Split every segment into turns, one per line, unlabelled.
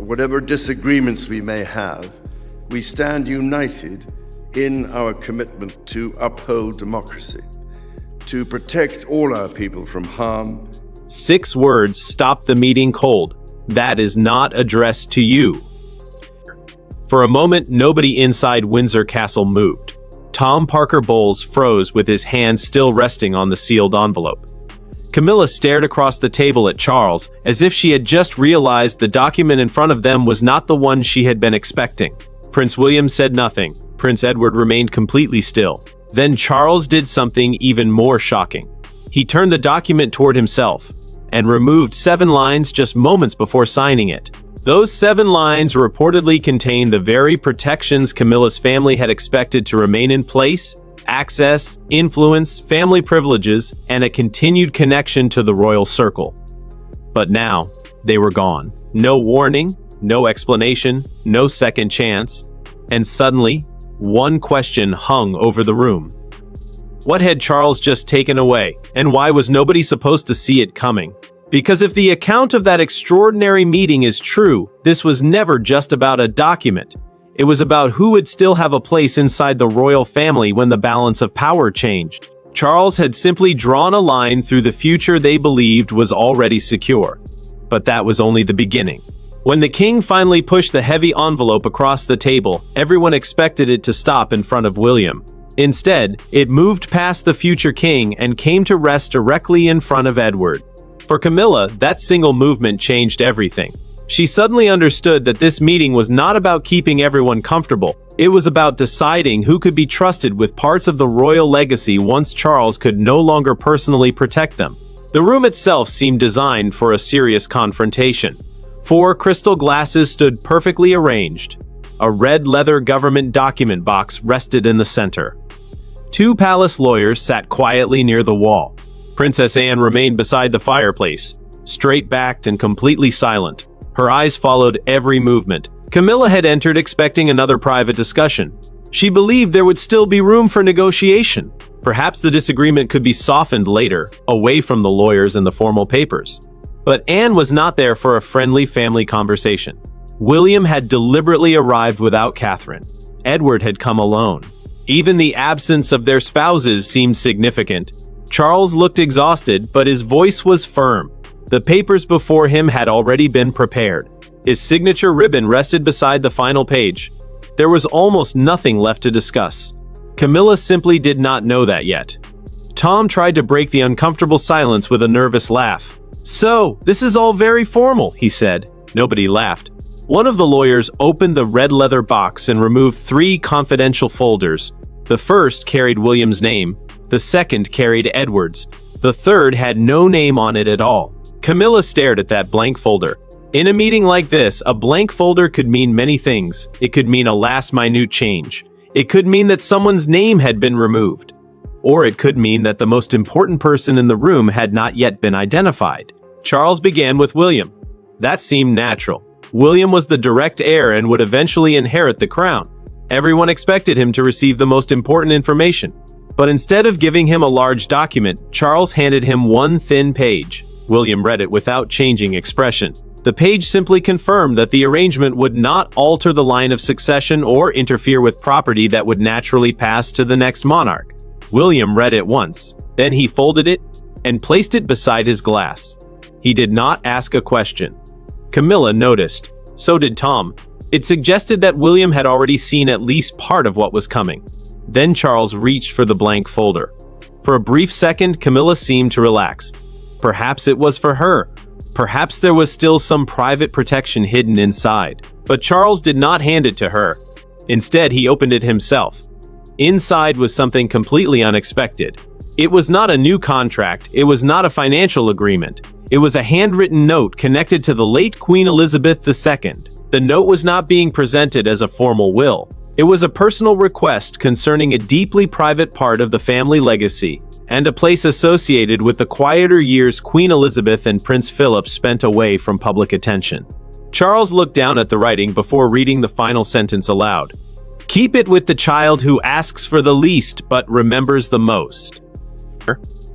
whatever disagreements we may have, we stand united in our commitment to uphold democracy, to protect all our people from harm.
6 words stopped the meeting cold. That is not addressed to you. For a moment, nobody inside Windsor Castle moved. Tom Parker Bowles froze with his hand still resting on the sealed envelope. Camilla stared across the table at Charles, as if she had just realized the document in front of them was not the one she had been expecting. Prince William said nothing. Prince Edward remained completely still. Then Charles did something even more shocking. He turned the document toward himself and removed 7 lines just moments before signing it. Those 7 lines reportedly contained the very protections Camilla's family had expected to remain in place: access, influence, family privileges, and a continued connection to the royal circle. But now, they were gone. No warning, no explanation, no second chance, and suddenly, one question hung over the room. What had Charles just taken away, and why was nobody supposed to see it coming? Because if the account of that extraordinary meeting is true, this was never just about a document. It was about who would still have a place inside the royal family when the balance of power changed. Charles had simply drawn a line through the future they believed was already secure. But that was only the beginning. When the king finally pushed the heavy envelope across the table, everyone expected it to stop in front of William. Instead, it moved past the future king and came to rest directly in front of Edward. For Camilla, that single movement changed everything. She suddenly understood that this meeting was not about keeping everyone comfortable. It was about deciding who could be trusted with parts of the royal legacy once Charles could no longer personally protect them. The room itself seemed designed for a serious confrontation. 4 crystal glasses stood perfectly arranged. A red leather government document box rested in the center. 2 palace lawyers sat quietly near the wall. Princess Anne remained beside the fireplace, straight-backed and completely silent. Her eyes followed every movement. Camilla had entered expecting another private discussion. She believed there would still be room for negotiation. Perhaps the disagreement could be softened later, away from the lawyers and the formal papers. But Anne was not there for a friendly family conversation. William had deliberately arrived without Catherine. Edward had come alone. Even the absence of their spouses seemed significant. Charles looked exhausted, but his voice was firm. The papers before him had already been prepared. His signature ribbon rested beside the final page. There was almost nothing left to discuss. Camilla simply did not know that yet. Tom tried to break the uncomfortable silence with a nervous laugh. "So, this is all very formal," he said. Nobody laughed. One of the lawyers opened the red leather box and removed 3 confidential folders. The first carried William's name. The second carried Edward's. The third had no name on it at all. Camilla stared at that blank folder. In a meeting like this, a blank folder could mean many things. It could mean a last minute change. It could mean that someone's name had been removed. Or it could mean that the most important person in the room had not yet been identified. Charles began with William. That seemed natural. William was the direct heir and would eventually inherit the crown. Everyone expected him to receive the most important information. But instead of giving him a large document, Charles handed him one thin page. William read it without changing expression. The page simply confirmed that the arrangement would not alter the line of succession or interfere with property that would naturally pass to the next monarch. William read it once, then he folded it and placed it beside his glass. He did not ask a question. Camilla noticed. So did Tom. It suggested that William had already seen at least part of what was coming. Then Charles reached for the blank folder. For a brief second, Camilla seemed to relax. Perhaps it was for her. Perhaps there was still some private protection hidden inside. But Charles did not hand it to her. Instead, he opened it himself. Inside was something completely unexpected. It was not a new contract. It was not a financial agreement. It was a handwritten note connected to the late Queen Elizabeth II. The note was not being presented as a formal will. It was a personal request concerning a deeply private part of the family legacy, and a place associated with the quieter years Queen Elizabeth and Prince Philip spent away from public attention. Charles looked down at the writing before reading the final sentence aloud. "Keep it with the child who asks for the least but remembers the most."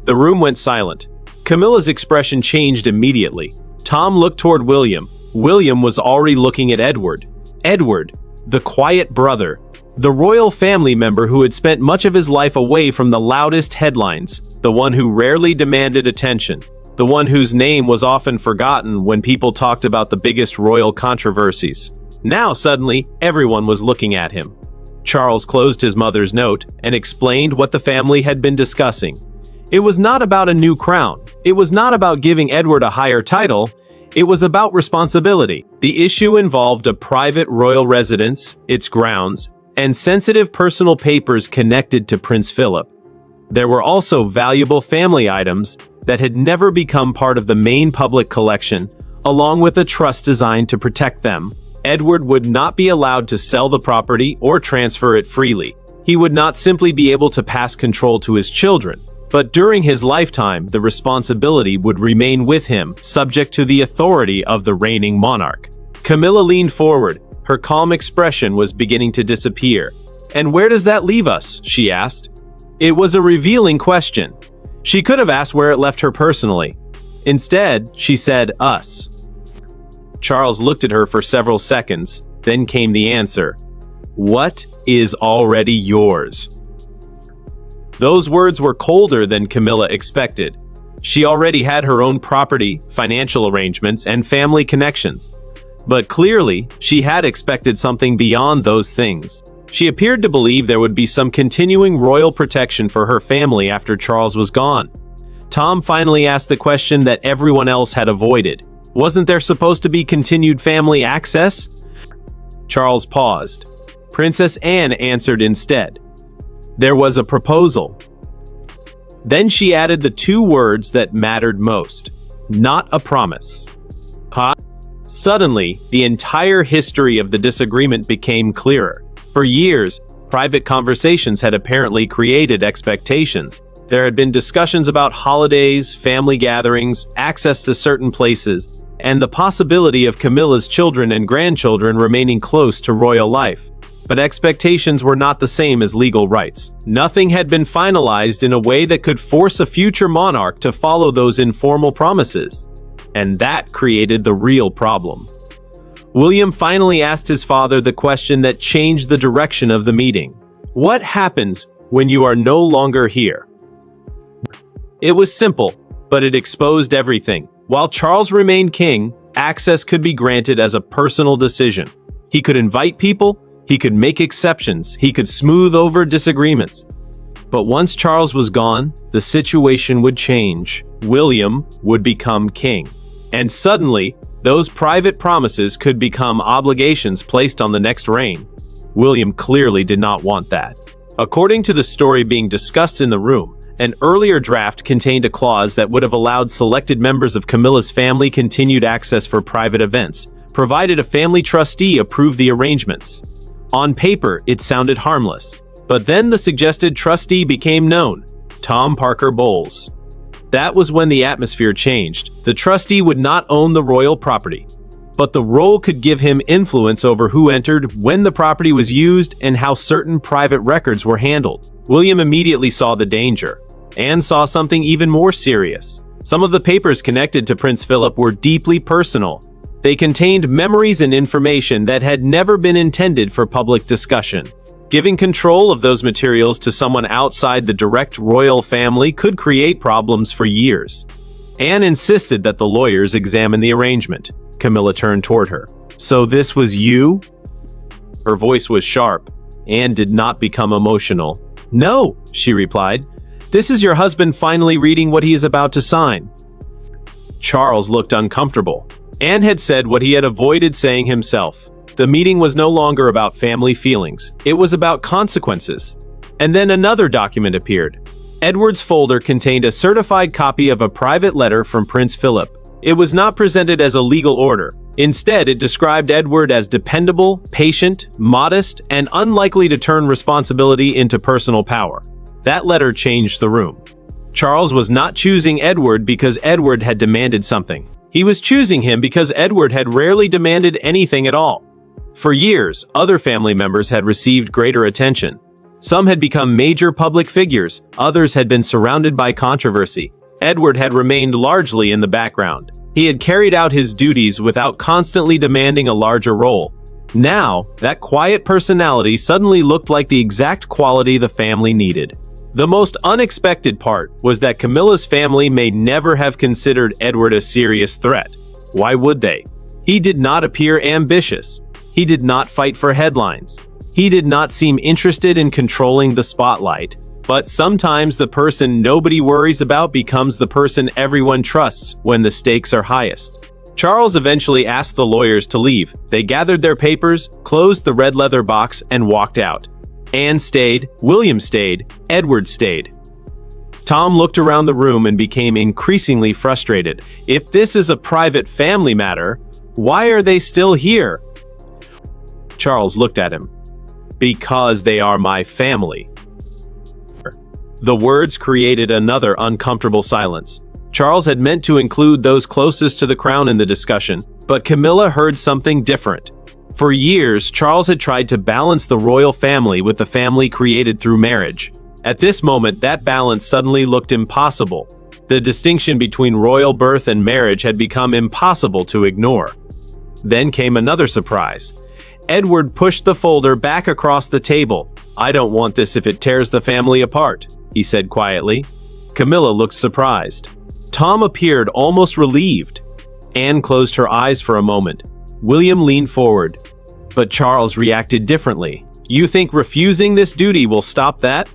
The room went silent. Camilla's expression changed immediately. Tom looked toward William. William was already looking at Edward. Edward, the quiet brother, the royal family member who had spent much of his life away from the loudest headlines, the one who rarely demanded attention, the one whose name was often forgotten when people talked about the biggest royal controversies. Now, suddenly, everyone was looking at him. Charles closed his mother's note and explained what the family had been discussing. It was not about a new crown. It was not about giving Edward a higher title. It was about responsibility. The issue involved a private royal residence, its grounds, and sensitive personal papers connected to Prince Philip. There were also valuable family items that had never become part of the main public collection, along with a trust designed to protect them. Edward would not be allowed to sell the property or transfer it freely. He would not simply be able to pass control to his children, but during his lifetime, the responsibility would remain with him, subject to the authority of the reigning monarch. Camilla leaned forward. Her calm expression was beginning to disappear. "And where does that leave us?" she asked. It was a revealing question. She could have asked where it left her personally. Instead, she said, "Us." Charles looked at her for several seconds, then came the answer. "What is already yours?" Those words were colder than Camilla expected. She already had her own property, financial arrangements, and family connections. But clearly, she had expected something beyond those things. She appeared to believe there would be some continuing royal protection for her family after Charles was gone. Tom finally asked the question that everyone else had avoided. Wasn't there supposed to be continued family access? Charles paused. Princess Anne answered instead. There was a proposal. Then she added the two words that mattered most. Not a promise. Huh? Suddenly, the entire history of the disagreement became clearer. For years, private conversations had apparently created expectations. There had been discussions about holidays, family gatherings, access to certain places, and the possibility of Camilla's children and grandchildren remaining close to royal life. But expectations were not the same as legal rights. Nothing had been finalized in a way that could force a future monarch to follow those informal promises. And that created the real problem. William finally asked his father the question that changed the direction of the meeting. What happens when you are no longer here? It was simple, but it exposed everything. While Charles remained king, access could be granted as a personal decision. He could invite people, he could make exceptions, he could smooth over disagreements. But once Charles was gone, the situation would change. William would become king. And suddenly, those private promises could become obligations placed on the next reign. William clearly did not want that. According to the story being discussed in the room, an earlier draft contained a clause that would have allowed selected members of Camilla's family continued access for private events, provided a family trustee approved the arrangements. On paper, it sounded harmless. But then the suggested trustee became known, Tom Parker Bowles. That was when the atmosphere changed. The trustee would not own the royal property, but the role could give him influence over who entered, when the property was used, and how certain private records were handled. William immediately saw the danger, and saw something even more serious. Some of the papers connected to Prince Philip were deeply personal. They contained memories and information that had never been intended for public discussion. Giving control of those materials to someone outside the direct royal family could create problems for years. Anne insisted that the lawyers examine the arrangement. Camilla turned toward her. "So this was you?" Her voice was sharp. Anne did not become emotional. "No," she replied. "This is your husband finally reading what he is about to sign." Charles looked uncomfortable. Anne had said what he had avoided saying himself. The meeting was no longer about family feelings. It was about consequences. And then another document appeared. Edward's folder contained a certified copy of a private letter from Prince Philip. It was not presented as a legal order. Instead, it described Edward as dependable, patient, modest, and unlikely to turn responsibility into personal power. That letter changed the room. Charles was not choosing Edward because Edward had demanded something. He was choosing him because Edward had rarely demanded anything at all. For years, other family members had received greater attention. Some had become major public figures, others had been surrounded by controversy. Edward had remained largely in the background. He had carried out his duties without constantly demanding a larger role. Now, that quiet personality suddenly looked like the exact quality the family needed. The most unexpected part was that Camilla's family may never have considered Edward a serious threat. Why would they? He did not appear ambitious. He did not fight for headlines. He did not seem interested in controlling the spotlight. But sometimes the person nobody worries about becomes the person everyone trusts when the stakes are highest. Charles eventually asked the lawyers to leave. They gathered their papers, closed the red leather box, and walked out. Anne stayed, William stayed, Edward stayed. Tom looked around the room and became increasingly frustrated. If this is a private family matter, why are they still here? Charles looked at him. Because they are my family. The words created another uncomfortable silence. Charles had meant to include those closest to the crown in the discussion, but Camilla heard something different. For years, Charles had tried to balance the royal family with the family created through marriage. At this moment, that balance suddenly looked impossible. The distinction between royal birth and marriage had become impossible to ignore. Then came another surprise. Edward pushed the folder back across the table. "I don't want this if it tears the family apart," he said quietly. Camilla looked surprised. Tom appeared almost relieved. Anne closed her eyes for a moment. William leaned forward. But Charles reacted differently. "You think refusing this duty will stop that?"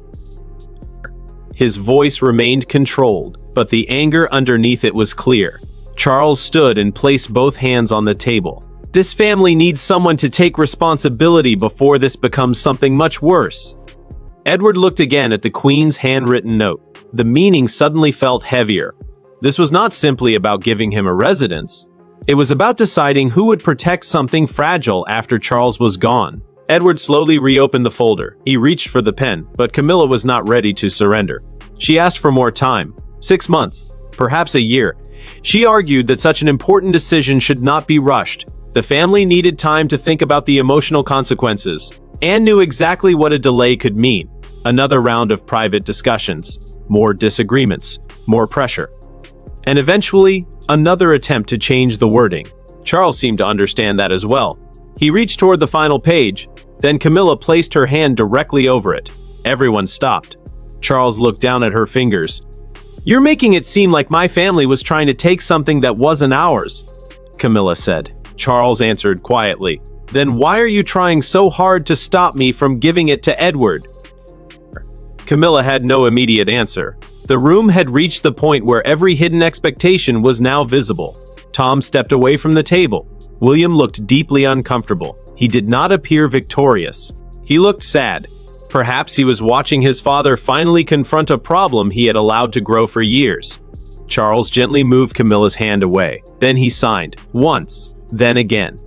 His voice remained controlled, but the anger underneath it was clear. Charles stood and placed both hands on the table. "This family needs someone to take responsibility before this becomes something much worse." Edward looked again at the Queen's handwritten note. The meaning suddenly felt heavier. This was not simply about giving him a residence. It was about deciding who would protect something fragile after Charles was gone. Edward slowly reopened the folder. He reached for the pen, but Camilla was not ready to surrender. She asked for more time. 6 months, perhaps a year. She argued that such an important decision should not be rushed. The family needed time to think about the emotional consequences. Anne knew exactly what a delay could mean. Another round of private discussions. More disagreements. More pressure. And eventually, another attempt to change the wording. Charles seemed to understand that as well. He reached toward the final page, then Camilla placed her hand directly over it. Everyone stopped. Charles looked down at her fingers. "You're making it seem like my family was trying to take something that wasn't ours," Camilla said. Charles answered quietly. "Then why are you trying so hard to stop me from giving it to Edward?" Camilla had no immediate answer. The room had reached the point where every hidden expectation was now visible. Tom stepped away from the table. William looked deeply uncomfortable. He did not appear victorious. He looked sad. Perhaps he was watching his father finally confront a problem he had allowed to grow for years. Charles gently moved Camilla's hand away. Then he signed. Once, then again.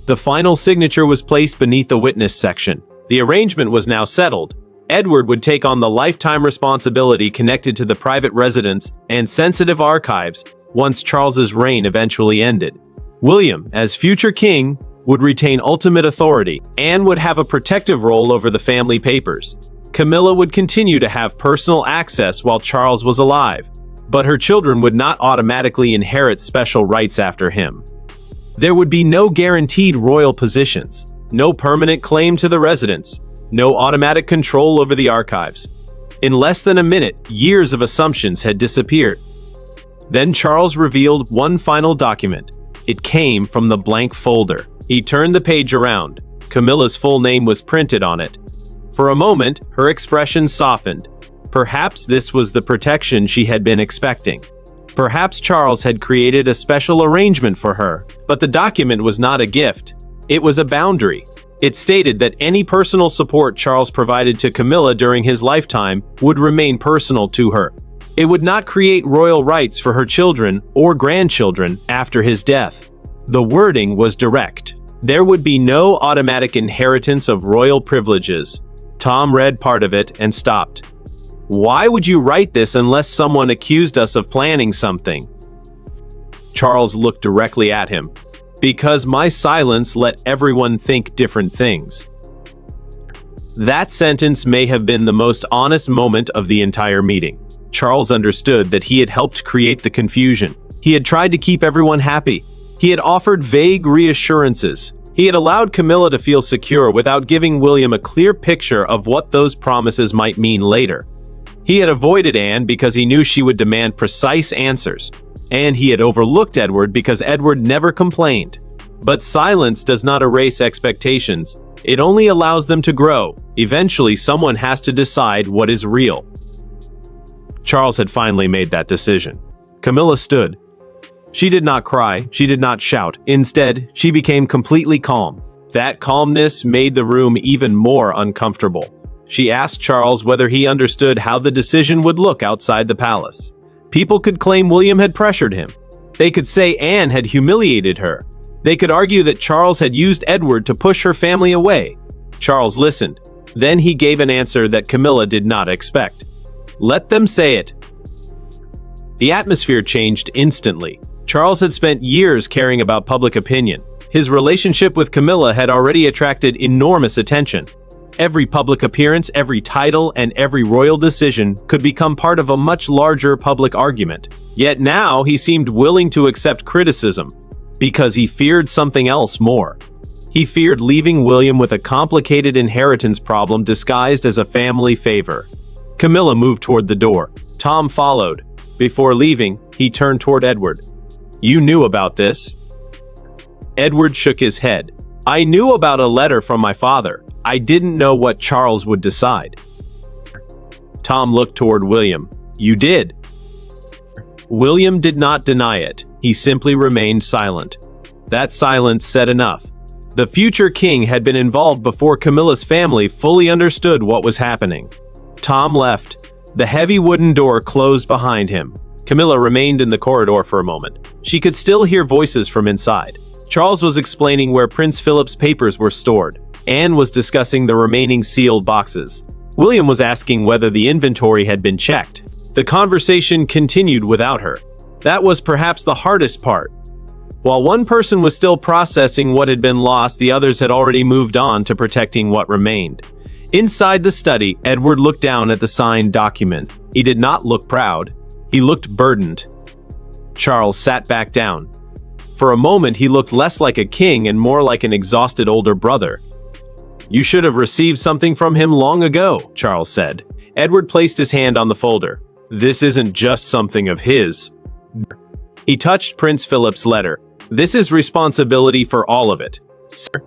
The final signature was placed beneath the witness section. The arrangement was now settled. Edward would take on the lifetime responsibility connected to the private residence and sensitive archives once Charles's reign eventually ended. William, as future king, would retain ultimate authority. Anne would have a protective role over the family papers. Camilla would continue to have personal access while Charles was alive, but her children would not automatically inherit special rights after him. There would be no guaranteed royal positions, no permanent claim to the residence, no automatic control over the archives. In less than a minute, years of assumptions had disappeared. Then Charles revealed one final document. It came from the blank folder. He turned the page around. Camilla's full name was printed on it. For a moment, her expression softened. Perhaps this was the protection she had been expecting. Perhaps Charles had created a special arrangement for her. But the document was not a gift. It was a boundary. It stated that any personal support Charles provided to Camilla during his lifetime would remain personal to her. It would not create royal rights for her children or grandchildren after his death. The wording was direct. There would be no automatic inheritance of royal privileges. Tom read part of it and stopped. "Why would you write this unless someone accused us of planning something?" Charles looked directly at him. "Because my silence let everyone think different things." That sentence may have been the most honest moment of the entire meeting. Charles understood that he had helped create the confusion. He had tried to keep everyone happy. He had offered vague reassurances. He had allowed Camilla to feel secure without giving William a clear picture of what those promises might mean later. He had avoided Anne because he knew she would demand precise answers. And he had overlooked Edward because Edward never complained. But silence does not erase expectations. It only allows them to grow. Eventually, someone has to decide what is real. Charles had finally made that decision. Camilla stood. She did not cry, she did not shout. Instead, she became completely calm. That calmness made the room even more uncomfortable. She asked Charles whether he understood how the decision would look outside the palace. People could claim William had pressured him. They could say Anne had humiliated her. They could argue that Charles had used Edward to push her family away. Charles listened. Then he gave an answer that Camilla did not expect. Let them say it. The atmosphere changed instantly. Charles had spent years caring about public opinion. His relationship with Camilla had already attracted enormous attention. Every public appearance, every title, and every royal decision could become part of a much larger public argument. Yet now he seemed willing to accept criticism, because he feared something else more. He feared leaving William with a complicated inheritance problem disguised as a family favor. Camilla moved toward the door. Tom followed. Before leaving, he turned toward Edward. You knew about this? Edward shook his head. I knew about a letter from my father. I didn't know what Charles would decide. Tom looked toward William. You did. William did not deny it. He simply remained silent. That silence said enough. The future king had been involved before Camilla's family fully understood what was happening. Tom left. The heavy wooden door closed behind him. Camilla remained in the corridor for a moment. She could still hear voices from inside. Charles was explaining where Prince Philip's papers were stored. Anne was discussing the remaining sealed boxes. William was asking whether the inventory had been checked. The conversation continued without her. That was perhaps the hardest part. While one person was still processing what had been lost, the others had already moved on to protecting what remained. Inside the study, Edward looked down at the signed document. He did not look proud. He looked burdened. Charles sat back down. For a moment, he looked less like a king and more like an exhausted older brother. You should have received something from him long ago, Charles said. Edward placed his hand on the folder. This isn't just something of his. He touched Prince Philip's letter. This is responsibility for all of it. Sir?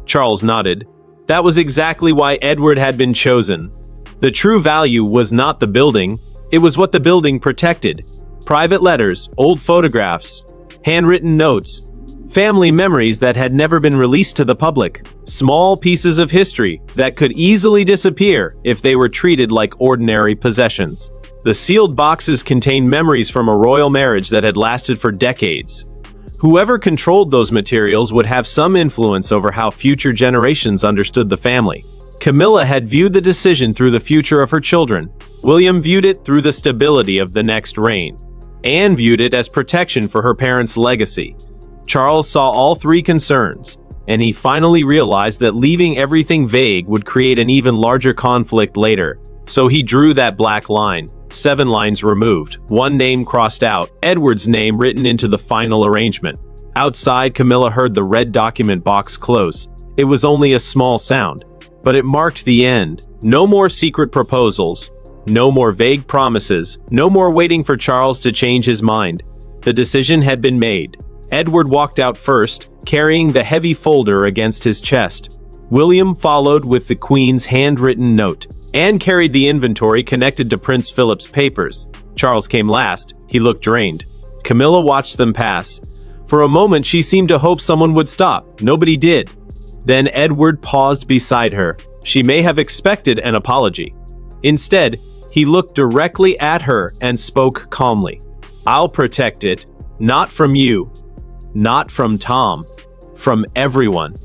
Charles nodded. That was exactly why Edward had been chosen. The true value was not the building. It was what the building protected. Private letters, old photographs, handwritten notes, family memories that had never been released to the public, small pieces of history that could easily disappear if they were treated like ordinary possessions. The sealed boxes contained memories from a royal marriage that had lasted for decades. Whoever controlled those materials would have some influence over how future generations understood the family. Camilla had viewed the decision through the future of her children. William viewed it through the stability of the next reign. Anne viewed it as protection for her parents' legacy. Charles saw all three concerns, and he finally realized that leaving everything vague would create an even larger conflict later. So he drew that black line, 7 lines removed, 1 name crossed out, Edward's name written into the final arrangement. Outside, Camilla heard the red document box close. It was only a small sound, but it marked the end. No more secret proposals. No more vague promises, no more waiting for Charles to change his mind. The decision had been made. Edward walked out first, carrying the heavy folder against his chest. William followed with the Queen's handwritten note. Anne carried the inventory connected to Prince Philip's papers. Charles came last. He looked drained. Camilla watched them pass. For a moment, she seemed to hope someone would stop. Nobody did. Then Edward paused beside her. She may have expected an apology. Instead, he looked directly at her and spoke calmly. I'll protect it. Not from you. Not from Tom. From everyone.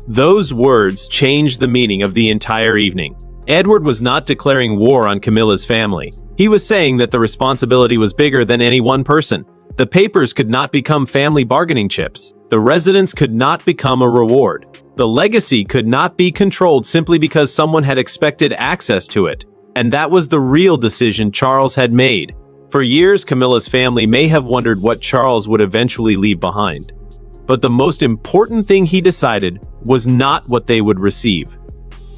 Those words changed the meaning of the entire evening. Edward was not declaring war on Camilla's family. He was saying that the responsibility was bigger than any one person. The papers could not become family bargaining chips. The residence could not become a reward. The legacy could not be controlled simply because someone had expected access to it. And that was the real decision Charles had made. For years, Camilla's family may have wondered what Charles would eventually leave behind. But the most important thing he decided was not what they would receive.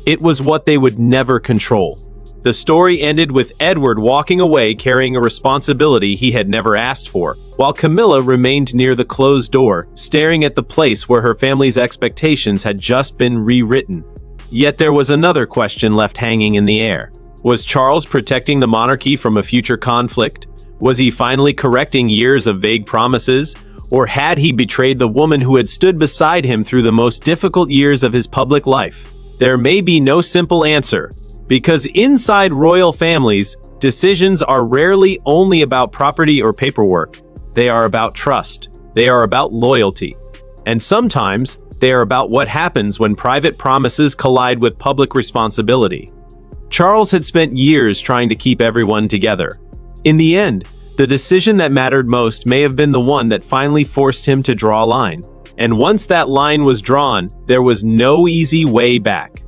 It was what they would never control. The story ended with Edward walking away carrying a responsibility he had never asked for, while Camilla remained near the closed door, staring at the place where her family's expectations had just been rewritten. Yet there was another question left hanging in the air. Was Charles protecting the monarchy from a future conflict? Was he finally correcting years of vague promises? Or had he betrayed the woman who had stood beside him through the most difficult years of his public life? There may be no simple answer, because inside royal families, decisions are rarely only about property or paperwork. They are about trust. They are about loyalty. And sometimes, they are about what happens when private promises collide with public responsibility. Charles had spent years trying to keep everyone together. In the end, the decision that mattered most may have been the one that finally forced him to draw a line. And once that line was drawn, there was no easy way back.